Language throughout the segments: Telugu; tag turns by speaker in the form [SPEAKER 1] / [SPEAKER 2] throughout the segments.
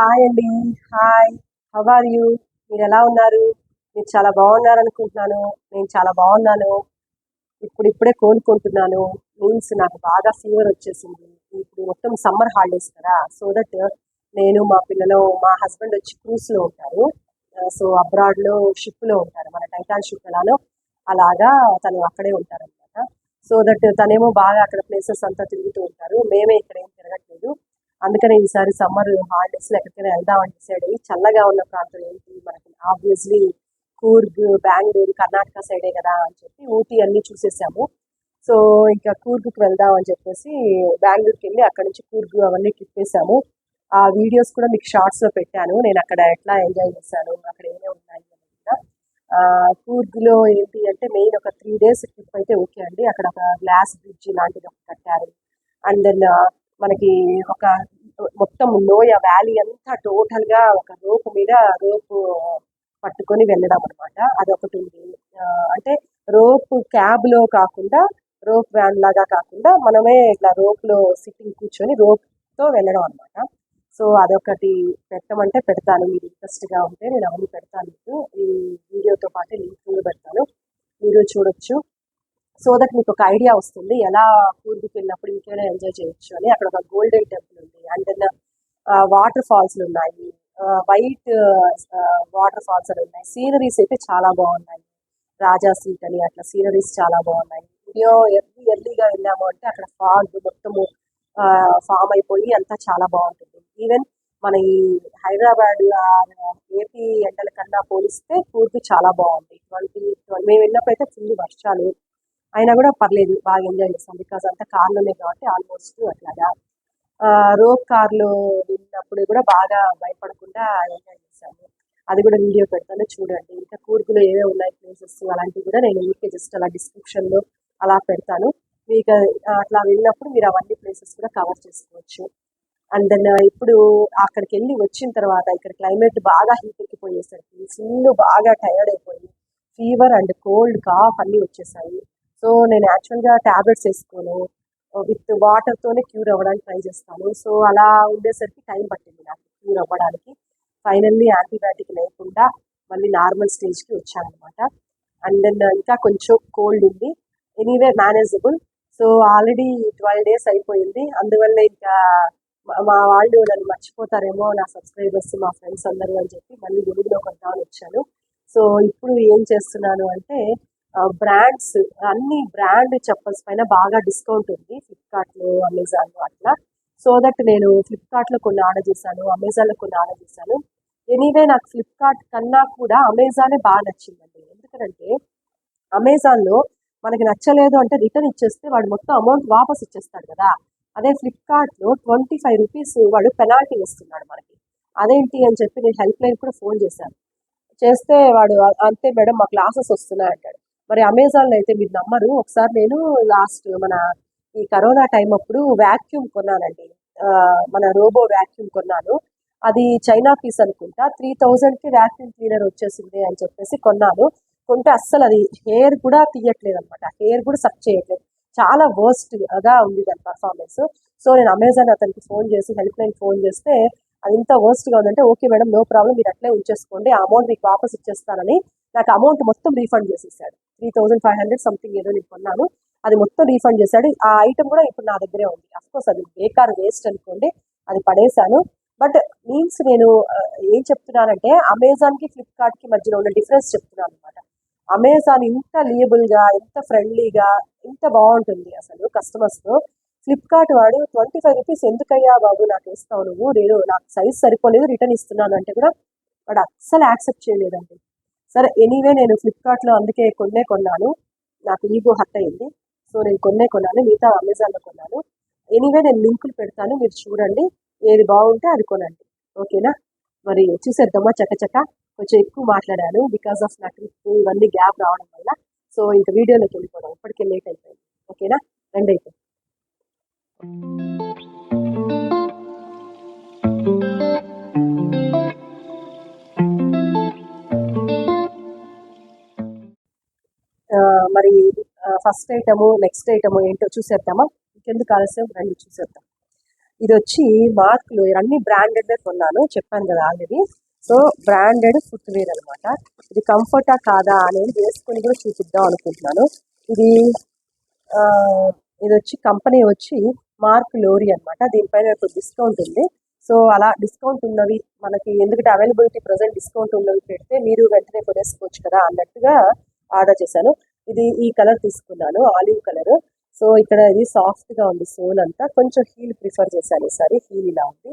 [SPEAKER 1] హాయ్ అండి. హాయ్. How are you? మీరెలా ఉన్నారు? మీరు చాలా బాగున్నారనుకుంటున్నాను. నేను చాలా బాగున్నాను. ఇప్పుడిప్పుడే కోలుకుంటున్నాను. మీన్స్ నాకు బాగా ఫీవర్ వచ్చేసింది. ఇప్పుడు మొత్తం సమ్మర్ హాలిడేస్ కదా! సో దట్ నేను, మా పిల్లలు, మా హస్బెండ్ వచ్చి క్రూజ్‌లో ఉంటారు. సో అబ్రాడ్‌లో షిప్‌లో ఉంటారు. మన టైటాన్ షిప్ ఎలానో అలాగా తను అక్కడే ఉంటారనమాట. సో దట్ తనేమో బాగా అక్కడ ప్లేసెస్ అంతా తిరుగుతూ ఉంటారు. మేమే ఇక్కడ ఏం తిరగట్లేదు. అందుకనే ఈసారి సమ్మర్ హాలిడేస్‌లో ఎక్కడికైనా వెళ్దామని డిసైడ్ అయ్యి చల్లగా ఉన్న ప్రాంతం ఏంటి మనకి ఆబ్వియస్లీ కూర్గ్, బెంగుళూరు, కర్ణాటక సైడే కదా అని చెప్పి ఊటీ అన్నీ చూసేసాము. సో ఇంకా కూర్గ్‌కి వెళ్దాం అని చెప్పేసి బెంగుళూరుకెళ్ళి అక్కడి నుంచి కూర్గ్ అవన్నీ తిప్పేసాము. ఆ వీడియోస్ కూడా మీకు షార్ట్స్‌లో పెట్టాను. నేను అక్కడ ఎట్లా ఎంజాయ్ చేశాను, అక్కడ ఏమేమి ఉన్నాయి అనేది కూడా. కూర్గ్‌లో ఏంటి అంటే మెయిన్ ఒక 3 డేస్ ట్రిప్ అయితే ఓకే అండి. అక్కడ ఒక గ్లాస్ బ్రిడ్జ్ లాంటిది ఒకటి కట్టారు. అండ్ దెన్ మనకి ఒక మొత్తం లోయ వ్యాలీ అంతా టోటల్‌గా ఒక రోప్ మీద రోప్ పట్టుకొని వెళ్ళడం అనమాట. అదొకటి ఉంది. అంటే రోప్ క్యాబ్‌లో కాకుండా రోప్ వ్యాన్ లాగా కాకుండా మనమే ఇట్లా రోప్‌లో సిట్టింగ్ కూర్చొని రోప్‌తో వెళ్ళడం అనమాట. సో అదొకటి పెట్టమంటే పెడతాను. మీరు ఇంట్రెస్ట్‌గా ఉంటే నేను అవన్నీ పెడతాను మీకు. ఈ వీడియోతో పాటు లింక్ కూడా పెడతాను. మీరు చూడొచ్చు. సో దట్ మీకు ఒక ఐడియా వస్తుంది ఎలా కూర్గ్‌కి వెళ్ళినప్పుడు ఇంకేమైనా ఎంజాయ్ చేయొచ్చు అని. అక్కడ ఒక గోల్డెన్ టెంపుల్ ఉంది. అండ్ దెన్ వాటర్ ఫాల్స్‌లు ఉన్నాయి. వైట్ వాటర్ ఫాల్స్ అని ఉన్నాయి. సీనరీస్ అయితే చాలా బాగున్నాయి. రాజా సీట్ అని అట్లా సీనరీస్ చాలా బాగున్నాయి. ఉదయం ఎర్లీగా వెళ్ళాము అంటే అక్కడ ఫాగ్ మొత్తము ఫామ్ అయిపోయి అంతా చాలా బాగుంటుంది. ఈవెన్ మన ఈ హైదరాబాద్ ఏపీ ఎండల కన్నా పోలిస్తే కూర్గ్ చాలా బాగుంది. 20 మేము వెళ్ళినప్పుడు అయితే ఫుల్ వర్షాలు అయినా కూడా పర్లేదు బాగా ఎంజాయ్ చేస్తాం. బికాజ్ అంతా కార్లోనే కాబట్టి ఆల్మోస్ట్ అట్లాగా. రోప్ కార్లో వెళ్ళినప్పుడు కూడా బాగా భయపడకుండా ఎంజాయ్ చేశాము. అది కూడా వీడియో పెడతాను చూడండి. ఇంకా కూర్గులో ఏవే ఉన్నాయి ప్లేసెస్ అలాంటివి కూడా నేను ఊరికే జస్ట్ అలా డిస్క్రిప్షన్లో అలా పెడతాను. మీకు అట్లా వెళ్ళినప్పుడు మీరు అవన్నీ ప్లేసెస్ కూడా కవర్ చేసుకోవచ్చు. అండ్ దెన్ ఇప్పుడు అక్కడికి వెళ్ళి వచ్చిన తర్వాత ఇక్కడ క్లైమేట్ బాగా హీట్ ఎక్కిపోయేసరికి ఫుల్ బాగా టైర్డ్ అయిపోయి ఫీవర్ అండ్ కోల్డ్ కాఫ్ అన్నీ వచ్చేసాయి. సో నేను యాక్చువల్గా ట్యాబ్లెట్స్ వేసుకోను, విత్ వాటర్తోనే క్యూర్ అవ్వడానికి ట్రై చేస్తాను. సో అలా ఉండేసరికి టైం పట్టింది నాకు క్యూర్ అవ్వడానికి. ఫైనల్లీ యాంటీబయాటిక్ లేకుండా మళ్ళీ నార్మల్ స్టేజ్కి వచ్చానమాట. అండ్ దెన్ ఇంకా కొంచెం కోల్డ్ ఉంది. Anyway manageable. So already 12 days అయిపోయింది. అందువల్ల ఇంకా మా వాళ్ళు నన్ను మర్చిపోతారేమో నా సబ్స్క్రైబర్స్, మా ఫ్రెండ్స్ అందరూ అని చెప్పి మళ్ళీ వెలుగులోకి వద్దామని వచ్చాను. సో ఇప్పుడు ఏం చేస్తున్నాను అంటే బ్రాండ్స్ అన్ని బ్రాండ్ చెప్పల్స్ పైన బాగా డిస్కౌంట్ ఉంది ఫ్లిప్కార్ట్లో, అమెజాన్లో అట్లా. సో దట్ నేను ఫ్లిప్కార్ట్లో కొన్ని ఆర్డర్ చేశాను, అమెజాన్లో కొన్ని ఆర్డర్ చేశాను. ఎనీవే నాకు ఫ్లిప్కార్ట్ కన్నా కూడా అమెజానే బాగా నచ్చిందండి. ఎందుకంటే అమెజాన్లో మనకి నచ్చలేదు అంటే రిటర్న్ ఇచ్చేస్తే వాడు మొత్తం అమౌంట్ వాపస్ ఇచ్చేస్తాడు కదా. అదే ఫ్లిప్కార్ట్లో ₹25 వాడు పెనాల్టీ ఇస్తున్నాడు మనకి. అదేంటి అని చెప్పి నేను హెల్ప్ లైన్ కూడా ఫోన్ చేశాను. చేస్తే వాడు అంతే మేడం మాకు లాసెస్ వస్తున్నాయి అంటాడు. మరి అమెజాన్లో అయితే మీరు నమ్మరు. ఒకసారి నేను లాస్ట్ మన ఈ కరోనా టైం అప్పుడు వ్యాక్యూమ్ కొన్నానండి. మన రోబో వ్యాక్యూమ్ కొన్నాను. అది చైనా పీస్ అనుకుంటా. 3000కి వ్యాక్యూమ్ క్లీనర్ వచ్చేసింది అని చెప్పేసి కొన్నాను. కొంటే అస్సలు అది హెయిర్ కూడా తీయట్లేదు అనమాట. హెయిర్ కూడా సక్ చేయట్లేదు. చాలా వర్స్ట్గా ఉంది దాని పర్ఫార్మెన్స్. సో నేను అమెజాన్ అతనికి ఫోన్ చేసి హెల్ప్ లైన్ ఫోన్ చేస్తే అది ఇంత వర్స్ట్గా ఉందంటే ఓకే మేడం నో ప్రాబ్లం మీరు అట్లే ఉంచేసుకోండి, ఆ అమౌంట్ మీకు వాపస్ ఇచ్చేస్తానని నాకు అమౌంట్ మొత్తం రీఫండ్ చేసేసాడు. 3500 సంథింగ్ ఏదో నేను కొన్నాను, అది మొత్తం రీఫండ్ చేశాడు. ఆ ఐటమ్ కూడా ఇప్పుడు నా దగ్గరే ఉంది. అఫ్కోర్స్ అది బేకార్ వేస్ట్ అనుకోండి, అది పడేశాను. బట్ మీన్స్ నేను ఏం చెప్తున్నానంటే అమెజాన్కి ఫ్లిప్కార్ట్కి మధ్యలో ఉన్న డిఫరెన్స్ చెప్తున్నాను అనమాట. అమెజాన్ ఇంత లీయబుల్గా, ఎంత ఫ్రెండ్లీగా, ఇంత బాగుంటుంది అసలు కస్టమర్స్తో. ఫ్లిప్కార్ట్ వాడు ₹25 ఎందుకయ్యా బాబు నాకు ఇస్తావు నువ్వు, నేను నాకు సైజ్ సరిపోలేదు రిటర్న్ ఇస్తున్నాను అంటే కూడా వాడు అస్సలు యాక్సెప్ట్ చేయలేదండి. సరే ఎనీవే నేను ఫ్లిప్కార్ట్లో అందుకే కొన్నాను. నాకు ఈగో హర్ట్ అయింది. సో నేను కొన్నాను, మిగతా అమెజాన్లో కొన్నాను. ఎనీవే నేను లింకులు పెడతాను, మీరు చూడండి, ఏది బాగుంటే అది కొనండి. ఓకేనా? మరి చూసేద్దామా చకచక. కొంచెం ఎక్కువ మాట్లాడాను బికాస్ ఆఫ్ నా ట్రిప్ ఇవన్నీ గ్యాప్ రావడం వల్ల. సో ఇంకా వీడియోలోకి వెళ్ళిపోదాం, ఇప్పటికే లేట్ అయిపోయింది. ఓకేనా? రండి అయితే. మరి ఫస్ట్ ఐటము నెక్స్ట్ ఐటము ఏంటో చూసేద్దామా? ఇంకెందుకు ఆలస్యం, రండి చూసేద్దాం. ఇది వచ్చి మార్క్లు అన్ని బ్రాండెడ్ కొన్నాను, చెప్పాను కదా ఆల్రెడీ. సో బ్రాండెడ్ ఫుట్వేర్ అనమాట. ఇది కంఫర్టా కాదా అనేది వేసుకొని కూడా చూపిద్దాం అనుకుంటున్నాను. ఇది ఆ, ఇది వచ్చి కంపెనీ వచ్చి మార్క్ లోరీ అనమాట. దీనిపైన ఇప్పుడు డిస్కౌంట్ ఉంది. సో అలా డిస్కౌంట్ ఉన్నవి మనకి, ఎందుకంటే అవైలబిలిటీ ప్రజెంట్ డిస్కౌంట్ ఉన్నవి పెడితే మీరు వెంటనే కొనేసుకోవచ్చు కదా అన్నట్టుగా ఆర్డర్ చేశాను. ఇది ఈ కలర్ తీసుకున్నాను, ఆలివ్ కలర్. సో ఇక్కడ ఇది సాఫ్ట్గా ఉంది సోల్ అంతా. కొంచెం హీల్ ప్రిఫర్ చేశాను ఈసారి. హీల్ ఇలా ఉంది,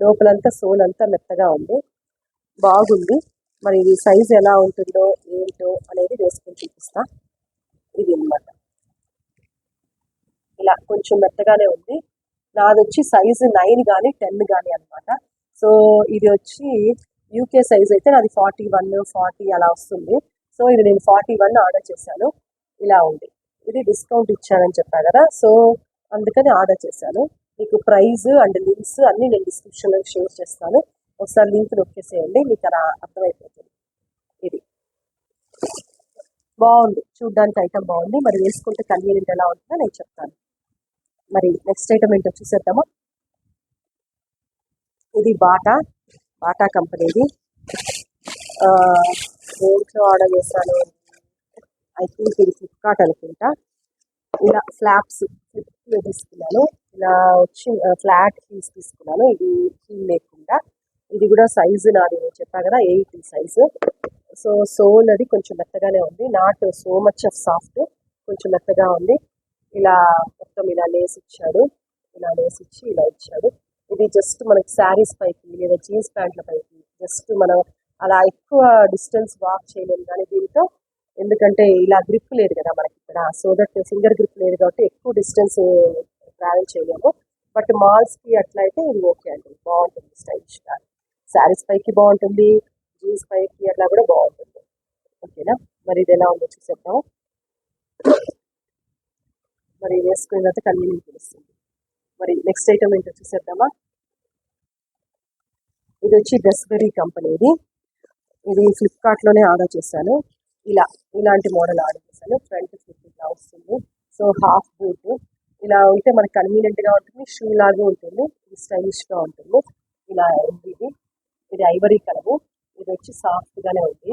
[SPEAKER 1] లోపలంతా సోల్ అంతా మెత్తగా ఉంది, బాగుంది. మరి ఇది సైజ్ ఎలా ఉంటుందో ఏంటో అనేది వేసుకొని చూపిస్తా. ఇది అన్నమాట, ఇలా కొంచెం మెత్తగానే ఉంది. నాది వచ్చి సైజు 9 కానీ 10 కానీ అనమాట. సో ఇది వచ్చి యూకే సైజ్ అయితే నాది 41, 40 అలా వస్తుంది. సో ఇది నేను 41 ఆర్డర్ చేశాను. ఇలా ఉంది. ఇది డిస్కౌంట్ ఇచ్చానని చెప్పా కదా, సో అందుకని ఆర్డర్ చేశాను. మీకు ప్రైస్ అండ్ లింక్స్ అన్నీ నేను డిస్క్రిప్షన్లో షేర్ చేస్తాను. ఒకసారి లింక్ నొక్కేసేయండి, మీకు అలా అర్థమైపోతుంది. ఇది బాగుంది, చూడ్డానికి ఐటమ్ బాగుంది. మరి వేసుకుంటే కన్వీనియంట్ ఎలా ఉంటుందో నేను చెప్తాను. మరి నెక్స్ట్ ఐటమ్ ఏంటో చూసేద్దామా. ఇది బాటా కంపెనీది. దేంట్లో ఆర్డర్ చేశాను, ఐ థింక్ ఇది ఫ్లిప్కార్ట్ అనుకుంటా. ఇలా ఫ్లాప్స్ తీసుకున్నాను. ఇలా వచ్చి ఫ్లాట్ హీల్స్ తీసుకున్నాను, ఇది హీల్ లేకుండా. ఇది కూడా సైజు నాది నేను చెప్పా కదా 8 సైజు. సో సోల్ అది కొంచెం మెత్తగానే ఉంది, not so much of soft, కొంచెం మెత్తగా ఉంది. ఇలా మొత్తం ఇలా లేస్ ఇచ్చాడు, ఇలా లేస్ ఇచ్చి ఇలా ఇచ్చాడు. ఇది జస్ట్ మనకి శారీస్ పైకి లేదా జీన్స్ ప్యాంట్ల పైకి జస్ట్ మనం అలా ఎక్కువ డిస్టెన్స్ వాక్ చేయలేము కానీ దీంతో, ఎందుకంటే ఇలా గ్రిప్ లేదు కదా మనకి ఇక్కడ, సో దట్ ఫింగర్ గ్రిప్ లేదు కాబట్టి ఎక్కువ డిస్టెన్స్ ట్రావెల్ చేయలేము. బట్ మాల్స్కి అట్లా అయితే ఇది ఓకే అండి, బాగుంటుంది స్టైలిష్గా. శారీస్ పైకి బాగుంటుంది, జీన్స్ పైకి అట్లా కూడా బాగుంటుంది. ఓకేనా, మరి ఇది ఎలా ఉందో చూసేద్దాం. మరి వేసుకున్న తర్వాత కన్వీనియంట్ తెలుస్తుంది. మరి నెక్స్ట్ ఐటమ్ ఏంటో చూసేద్దామా. ఇది వచ్చి డ్రెస్బెరీ కంపెనీది. ఇది ఫ్లిప్కార్ట్లోనే ఆర్డర్ చేశాను. ఇలాంటి మోడల్ ఆర్డర్ చేశాను. ఫ్రంట్ ఫ్లిప్ ఇలా వస్తుంది. సో హాఫ్ బూట్ ఇలా ఉంటే మనకి కన్వీనియంట్గా ఉంటుంది, షూ లాగా ఉంటుంది, ఇది స్టైలిష్గా ఉంటుంది. ఇలా ఉంది. ఇది ఐవరీ కలరు. ఇది వచ్చి సాఫ్ట్గానే ఉంది.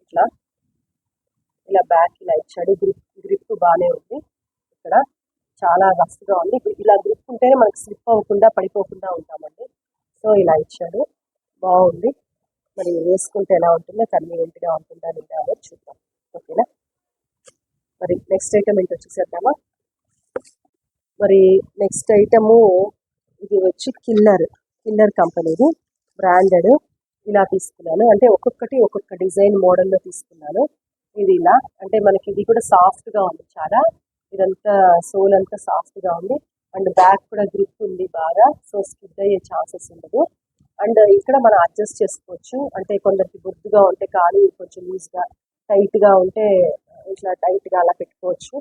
[SPEAKER 1] ఇట్లా ఇలా బ్యాక్ ఇలా ఇచ్చాడు, గ్రిప్ బాగానే ఉంది. ఇక్కడ చాలా రఫ్గా ఉంది. ఇలా గ్రిప్ ఉంటేనే మనకి స్లిప్ అవ్వకుండా పడిపోకుండా ఉంటామండి. సో ఇలా ఇచ్చాడు, బాగుంది. మరి వేసుకుంటే ఎలా ఉంటుందో, కన్వీనియంట్గా ఉంటుందా లేదా అనేది చూద్దాం. ఓకేనా, మరి నెక్స్ట్ ఐటమ్ ఏంటో చూసేద్దామా. మరి నెక్స్ట్ ఐటము ఇది వచ్చి కిల్లర్ కంపెనీది, బ్రాండెడ్. ఇలా తీసుకున్నాను, అంటే ఒక్కొక్క డిజైన్ మోడల్లో తీసుకున్నాను. ఇది ఇలా అంటే మనకి ఇది కూడా సాఫ్ట్గా ఉంది చాలా. ఇదంతా సోల్ అంతా సాఫ్ట్గా ఉంది అండ్ బ్యాక్ కూడా గ్రిప్ ఉంది బాగా, సో స్కిడ్ అయ్యే ఛాన్సెస్ ఉండదు. అండ్ ఇక్కడ మనం అడ్జస్ట్ చేసుకోవచ్చు, అంటే కొందరికి బొద్దుగా ఉంటే కాలు కొంచెం లూజ్గా, టైట్గా ఉంటే ఇట్లా టైట్గా అలా పెట్టుకోవచ్చు.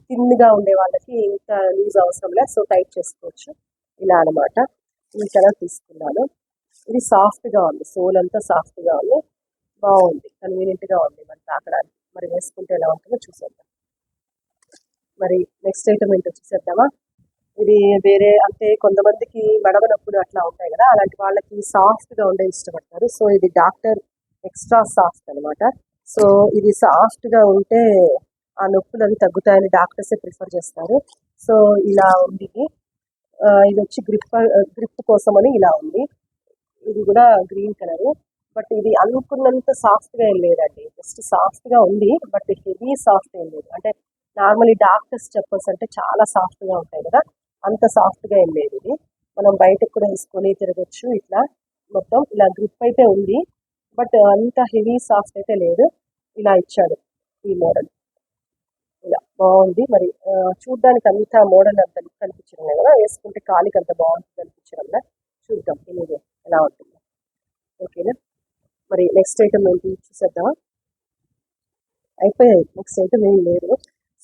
[SPEAKER 1] థిన్గా ఉండే వాళ్ళకి ఇంత లూజ్ అవసరం లేదు, సో టైట్ చేసుకోవచ్చు. ఇలా అనమాట. ఈ కలర్ తీసుకున్నాను. ఇది సాఫ్ట్గా ఉంది, సోల్ అంతా సాఫ్ట్గా ఉంది, బాగుంది, కన్వీనియంట్గా ఉంది మరి తాకడానికి. మరి వేసుకుంటే ఎలా ఉంటుందో చూసేద్దాం. మరి నెక్స్ట్ ఐటమ్ ఏంటో చూసేద్దామా. ఇది వేరే అంటే కొంతమందికి మెడమ నొప్పులు అట్లా ఉంటాయి కదా, అలాంటి వాళ్ళకి సాఫ్ట్గా ఉండే ఇష్టపడతారు. సో ఇది డాక్టర్ ఎక్స్ట్రా సాఫ్ట్ అనమాట. సో ఇది సాఫ్ట్గా ఉంటే ఆ నొప్పులు అవి తగ్గుతాయని డాక్టర్సే ప్రిఫర్ చేస్తారు. సో ఇలా ఉంది. ఇది వచ్చి గ్రిప్ కోసం అని ఇలా ఉంది. ఇది కూడా గ్రీన్ కలరు, బట్ ఇది అనుకున్నంత సాఫ్ట్గా ఏం లేదండి, జస్ట్ సాఫ్ట్గా ఉంది, బట్ హెవీ సాఫ్ట్ ఏం లేదు. అంటే నార్మల్లీ డాక్టర్స్ చెప్పల్స్ అంటే చాలా సాఫ్ట్గా ఉంటాయి కదా, అంత సాఫ్ట్గా ఏం లేదు. ఇది మనం బయటకు కూడా వేసుకొని తిరగచ్చు. ఇట్లా మొత్తం ఇలా గ్రిప్ అయితే ఉంది, బట్ అంత హెవీ సాఫ్ట్ అయితే లేదు. ఇలా ఇచ్చాడు ఈ మోడల్, ఇలా బాగుంది. మరి చూడ్డానికి అంత మోడల్ అంత లుక్ అనిపించడం కదా, వేసుకుంటే కాలికి అంత బాగుంటుంది అనిపించడం. చూద్దాం ఇది ఎలా ఉంటుందో. ఓకేనా, మరి నెక్స్ట్ ఐటమ్ ఏంటి చూసేద్దామా. అయిపోయాయి, నెక్స్ట్ ఐటమ్ ఏం లేదు.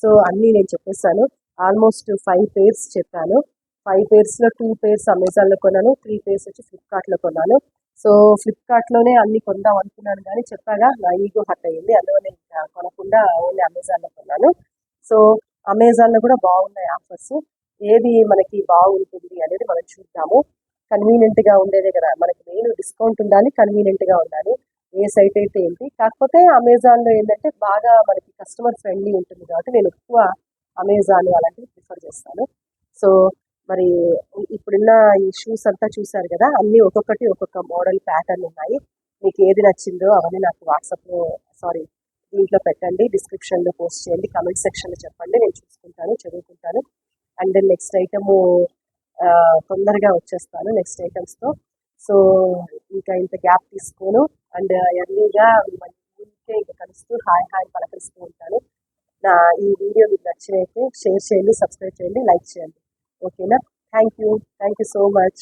[SPEAKER 1] సో అన్నీ నేను చెప్పేస్తాను. ఆల్మోస్ట్ 5 pairs చెప్పాను. 5 pairsలో 2 pairs అమెజాన్లో కొన్నాను, 3 pairs వచ్చి ఫ్లిప్కార్ట్లో కొన్నాను. సో ఫ్లిప్కార్ట్లోనే అన్ని కొందాం అనుకున్నాను కానీ చెప్పాగా నా ఈగో హట్ అయ్యింది, అందువల్ల ఇంకా కొనకుండా ఓన్లీ అమెజాన్లో కొన్నాను. సో అమెజాన్లో కూడా బాగున్నాయి ఆఫర్స్. ఏది మనకి బాగుంటుంది అనేది మనం చూద్దాము. కన్వీనియంట్గా ఉండేదే కదా మనకి, మెయిన్ డిస్కౌంట్ ఉండాలి, కన్వీనియంట్గా ఉండాలి. ఏ సైట్ అయితే ఏంటి, కాకపోతే అమెజాన్లో ఏంటంటే బాగా మనకి కస్టమర్ ఫ్రెండ్లీ ఉంటుంది కాబట్టి నేను ఎక్కువ అమెజాన్ అలాంటివి ప్రిఫర్ చేస్తాను. సో మరి ఇప్పుడున్న ఈ షూస్ అంతా చూసారు కదా, అన్నీ ఒక్కొక్కటి ఒక్కొక్క మోడల్ ప్యాటర్న్ ఉన్నాయి. మీకు ఏది నచ్చిందో అవన్నీ నాకు వాట్సాప్లో, సారీ, దీంట్లో పెట్టండి, డిస్క్రిప్షన్లో పోస్ట్ చేయండి, కమెంట్ సెక్షన్లో చెప్పండి, నేను చూసుకుంటాను, చదువుకుంటాను. అండ్ దెన్ నెక్స్ట్ ఐటము తొందరగా వచ్చేస్తాను నెక్స్ట్ ఐటమ్స్తో. సో ఇంకా ఇంత గ్యాప్ తీసుకోను, అండ్ ఎర్లీగా ఊరికే ఇంకా కలుస్తూ హాయ్ హాయ్ పలకరిస్తూ ఉంటాను. నా ఈ వీడియో మీకు నచ్చినైతే షేర్ చేయండి, సబ్స్క్రైబ్ చేయండి, లైక్ చేయండి. ఓకేనా? Thank you so much.